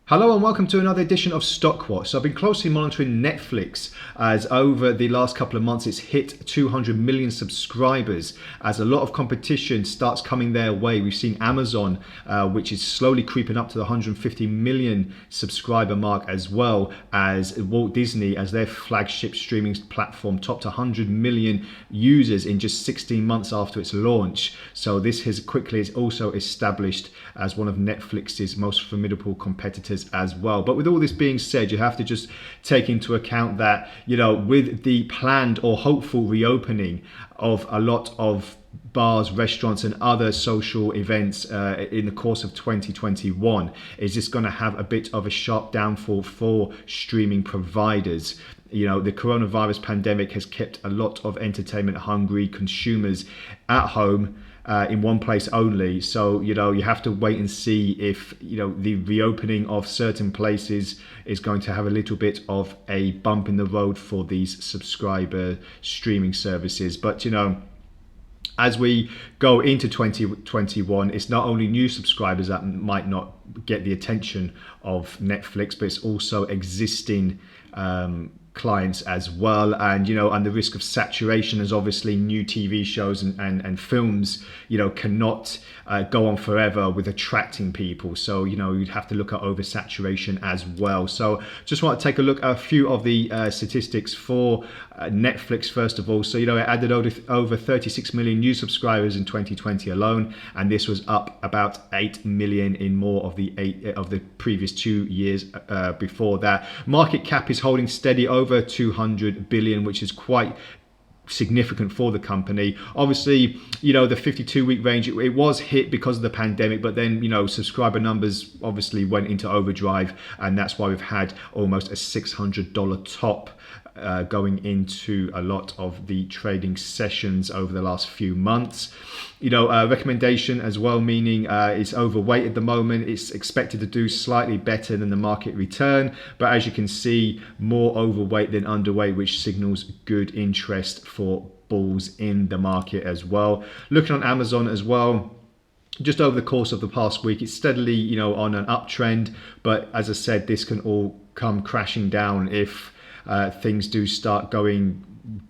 Hello and welcome to another edition of Stockwatch. So I've been closely monitoring Netflix as over the last couple of months it's hit 200 million subscribers as a lot of competition starts coming their way. We've seen Amazon, which is slowly creeping up to the 150 million subscriber mark, as well as Walt Disney as their flagship streaming platform topped 100 million users in just 16 months after its launch. So this has quickly also established as one of Netflix's most formidable competitors as well. But with all this being said, you have to just take into account that, with the planned or hopeful reopening of a lot of bars, restaurants and other social events in the course of 2021, is just going to have a bit of a sharp downfall for streaming providers. The coronavirus pandemic has kept a lot of entertainment hungry consumers at home in one place only. So, you have to wait and see if, the reopening of certain places is going to have a little bit of a bump in the road for these subscriber streaming services. But, as we go into 2021, it's not only new subscribers that might not get the attention of Netflix, but it's also existing clients as well, and and the risk of saturation, as obviously new TV shows and films cannot go on forever with attracting people. So you'd have to look at oversaturation as well. So just want to take a look at a few of the statistics for Netflix first of all. So it added over 36 million new subscribers in 2020 alone, and this was up about 8 million in more of the previous 2 years before that. Market cap is holding steady over 200 billion, which is quite significant for the company. Obviously, the 52-week range, it was hit because of the pandemic, but then subscriber numbers obviously went into overdrive, and that's why we've had almost a $600 top going into a lot of the trading sessions over the last few months. Recommendation as well, meaning it's overweight at the moment. It's expected to do slightly better than the market return, but as you can see, more overweight than underweight, which signals good interest for bulls in the market as well. Looking on Amazon as well, just over the course of the past week, it's steadily on an uptrend, but as I said, this can all come crashing down if things do start going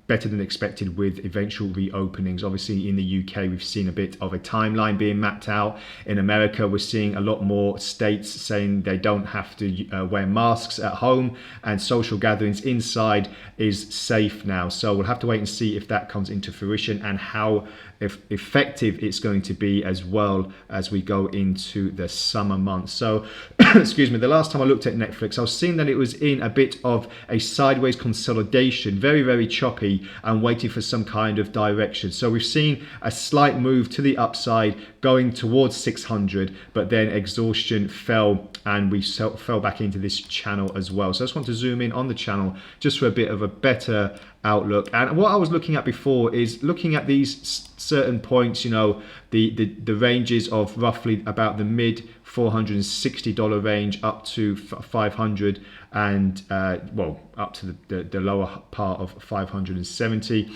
better than expected with eventual reopenings. Obviously in the UK we've seen a bit of a timeline being mapped out. In America we're seeing a lot more states saying they don't have to wear masks at home, and social gatherings inside is safe now. So we'll have to wait and see if that comes into fruition and how effective it's going to be, as well as we go into the summer months. So excuse me, the last time I looked at Netflix, I was seeing that it was in a bit of a sideways consolidation, very, very choppy, and waiting for some kind of direction. So we've seen a slight move to the upside going towards 600, but then exhaustion fell and we fell back into this channel as well. So I just want to zoom in on the channel just for a bit of a better outlook. And what I was looking at before is looking at these certain points, the ranges of roughly about the mid $460 range up to 500, and up to the lower part of 570.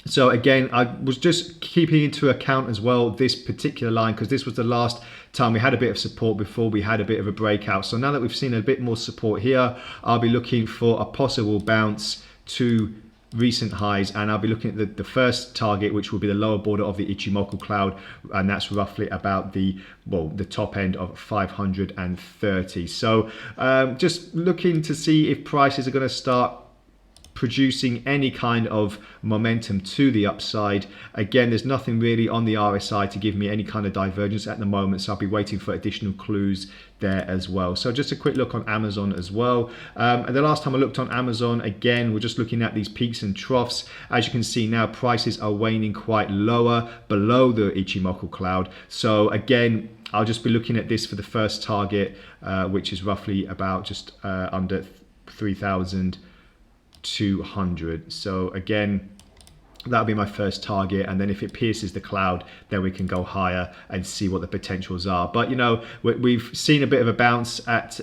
So again, I was just keeping into account as well this particular line, because this was the last time we had a bit of support before we had a bit of a breakout. So now that we've seen a bit more support here, I'll be looking for a possible bounce to recent highs, and I'll be looking at the first target, which will be the lower border of the Ichimoku cloud, and that's roughly about the top end of 530. So just looking to see if prices are going to start producing any kind of momentum to the upside. Again, there's nothing really on the RSI to give me any kind of divergence at the moment, so I'll be waiting for additional clues there as well. So just a quick look on Amazon as well. And the last time I looked on Amazon, again, we're just looking at these peaks and troughs. As you can see now, prices are waning quite lower below the Ichimoku cloud. So again, I'll just be looking at this for the first target, which is roughly about just under 3,200. So again, that'll be my first target, and then if it pierces the cloud, then we can go higher and see what the potentials are. But we've seen a bit of a bounce at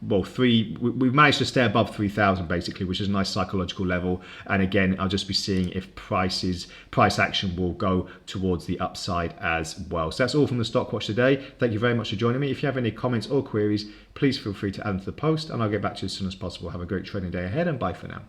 we've managed to stay above 3,000 basically, which is a nice psychological level. And again, I'll just be seeing if price action will go towards the upside as well. So that's all from the Stock Watch today. Thank you very much for joining me. If you have any comments or queries, please feel free to add them to the post, and I'll get back to you as soon as possible. Have a great trading day ahead, and bye for now.